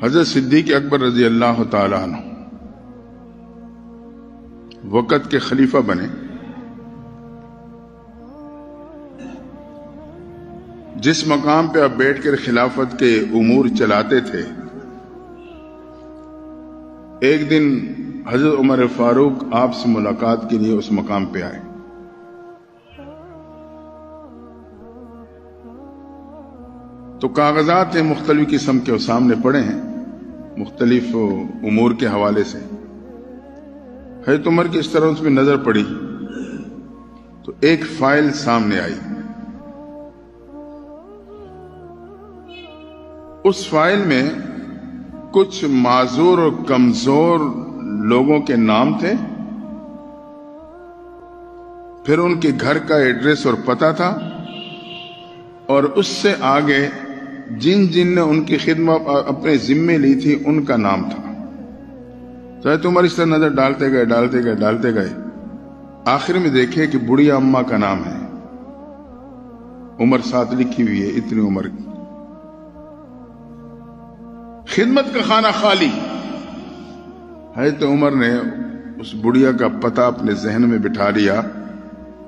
حضرت صدیق اکبر رضی اللہ تعالیٰ عنہ وقت کے خلیفہ بنے. جس مقام پہ آپ بیٹھ کر خلافت کے امور چلاتے تھے، ایک دن حضرت عمر فاروق آپ سے ملاقات کے لیے اس مقام پہ آئے. تو کاغذات ہیں مختلف قسم کے، وہ سامنے پڑے ہیں مختلف امور کے حوالے سے. حضرت عمر کی اس طرح اس میں نظر پڑی تو ایک فائل سامنے آئی. اس فائل میں کچھ معذور اور کمزور لوگوں کے نام تھے، پھر ان کے گھر کا ایڈریس اور پتہ تھا، اور اس سے آگے جن جن نے ان کی خدمت اپنے ذمے لی تھی ان کا نام تھا. تو حضرت عمر اس طرح نظر ڈالتے گئے. آخر میں دیکھے کہ بڑھیا اماں کا نام ہے، عمر ساتھ لکھی ہوئی ہے، اتنی عمر کی. خدمت کا خانہ خالی. حضرت عمر نے اس بڑھیا کا پتہ اپنے ذہن میں بٹھا لیا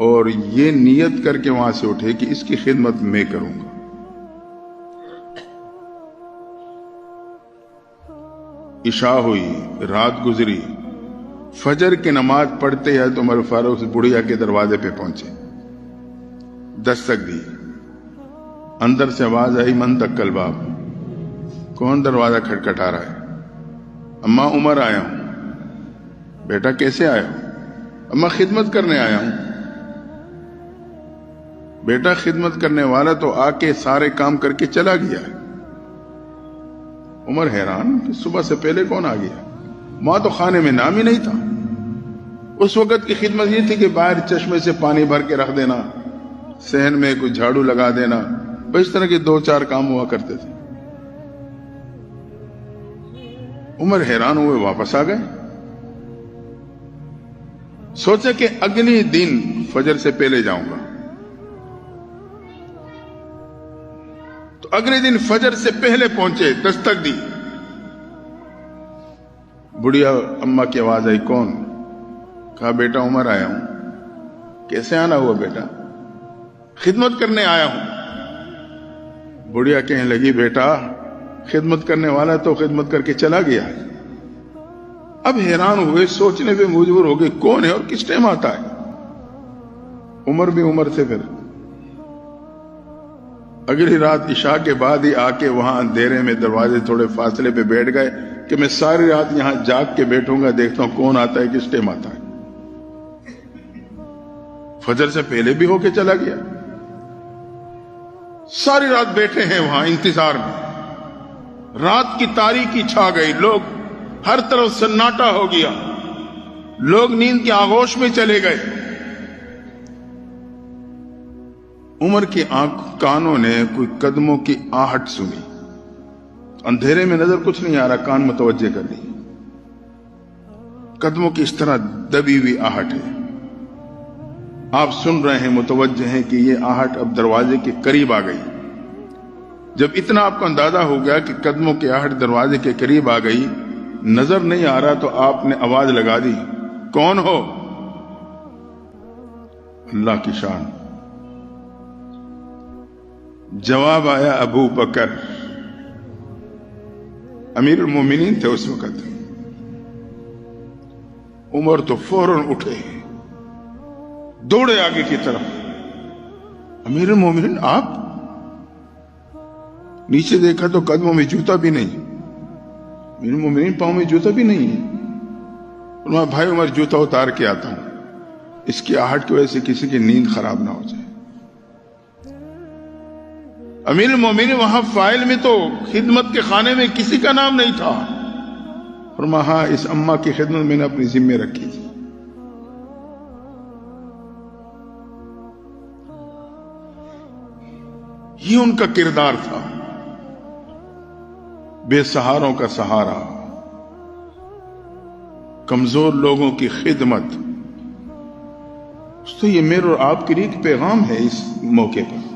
اور یہ نیت کر کے وہاں سے اٹھے کہ اس کی خدمت میں کروں گا. عشاء ہوئی، رات گزری، فجر کی نماز پڑھتے ہی حضرت عمر فاروق بڑھیا کے دروازے پہ پہنچے. دستک دی، اندر سے آواز آئی، من تک الباب، کون دروازہ کھٹکھٹا رہا ہے؟ اماں عمر آیا ہوں. بیٹا کیسے آیا ہوں؟ اماں خدمت کرنے آیا ہوں. بیٹا خدمت کرنے والا تو آ کے سارے کام کر کے چلا گیا ہے. عمر حیران کہ صبح سے پہلے کون آ گیا؟ ماں تو خانے میں نام ہی نہیں تھا. اس وقت کی خدمت یہ تھی کہ باہر چشمے سے پانی بھر کے رکھ دینا، صحن میں کوئی جھاڑو لگا دینا، بس اس طرح کے 2-4 کام ہوا کرتے تھے. عمر حیران ہوئے، واپس آ گئے. سوچا کہ اگلے دن فجر سے پہلے جاؤں گا. تو اگلے دن فجر سے پہلے پہنچے، دستک دی. بڑھیا اماں کی آواز آئی، کون؟ کہا بیٹا عمر آیا ہوں. کیسے آنا ہوا بیٹا؟ خدمت کرنے آیا ہوں. بڑھیا کہنے لگی، بیٹا خدمت کرنے والا تو خدمت کر کے چلا گیا. اب حیران ہوئے، سوچنے پہ مجبور ہو گئے کون ہے اور کس ٹائم آتا ہے. عمر بھی عمر سے پھر اگلی رات عشاء کے بعد ہی آ کے وہاں اندھیرے میں دروازے تھوڑے فاصلے پہ بیٹھ گئے کہ میں ساری رات یہاں جاگ کے بیٹھوں گا، دیکھتا ہوں کون آتا ہے، کس ٹائم آتا ہے. فجر سے پہلے بھی ہو کے چلا گیا. ساری رات بیٹھے ہیں وہاں انتظار میں. رات کی تاریکی چھا گئی، لوگ ہر طرف سناٹا ہو گیا، لوگ نیند کے آغوش میں چلے گئے. عمر کی کانوں نے کوئی قدموں کی آہٹ سنی. اندھیرے میں نظر کچھ نہیں آ رہا، کان متوجہ کر لی. قدموں کی اس طرح دبی ہوئی آہٹ ہے. آپ سن رہے ہیں، متوجہ ہیں کہ یہ آہٹ اب دروازے کے قریب آ گئی. جب اتنا آپ کو اندازہ ہو گیا کہ قدموں کی آہٹ دروازے کے قریب آ گئی، نظر نہیں آ رہا، تو آپ نے آواز لگا دی، کون ہو؟ اللہ کی شان. جواب آیا، ابو بکر. امیر المومنین تھے اس وقت. عمر تو فوراً اٹھے، دوڑے آگے کی طرف. امیر المومنین آپ؟ نیچے دیکھا تو قدموں میں جوتا بھی نہیں. امیر المومنین پاؤں میں جوتا بھی نہیں ہے. فرمایا، بھائی عمر جوتا اتار کے آتا ہوں، اس کی آہٹ کی وجہ سے کسی کی نیند خراب نہ ہو جائے. امیر المومنین وہاں فائل میں تو خدمت کے خانے میں کسی کا نام نہیں تھا. فرمایا، ہاں اس اماں کی خدمت میں نے اپنی ذمہ رکھی تھی. یہ ان کا کردار تھا، بے سہاروں کا سہارا، کمزور لوگوں کی خدمت. تو یہ میرے اور آپ کے لیے ایک پیغام ہے اس موقع پر.